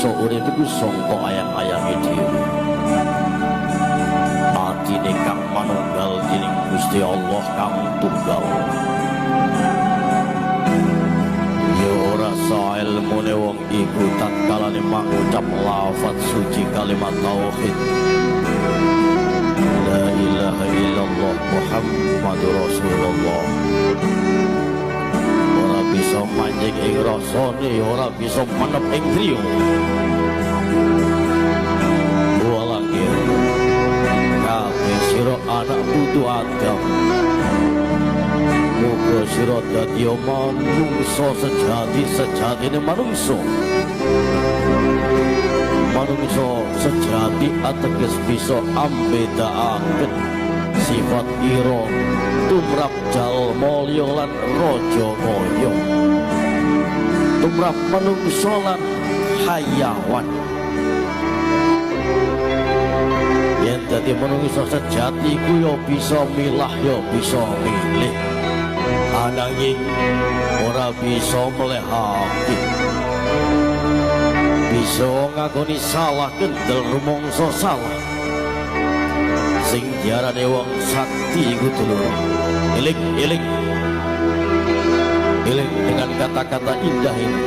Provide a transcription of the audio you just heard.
manungsa urip iku sangka ayang-ayange dhewe. Atine kang manunggal dening Gusti Allah kang tunggal. Ya ora sa ilmune wong iku tatkalane mangucap lafaz suci kalimat tauhid. La ilaha illallah Muhammadur Rasulullah. Ora bisa manjing ing rasane, ora bisa menep ing griya. Walangir kabeh sira anak putu Adam. Muga sira dadi manungsa sejati-sejatine manungsa. Manungsa sejati ateges bisa ambedakaken sifat ira tumrap jalma liya lan raja kaya. Tumrap manungsa lan hayawan. Yen dadi manungsa sejati ku ya bisa milah ya bisa milih. Ananging ora bisa melehake. Bisa ngakoni salah kendel rumangsa salah. Sing diarani wong sakti iku dulur. Eling dengan kata-kata indah ini.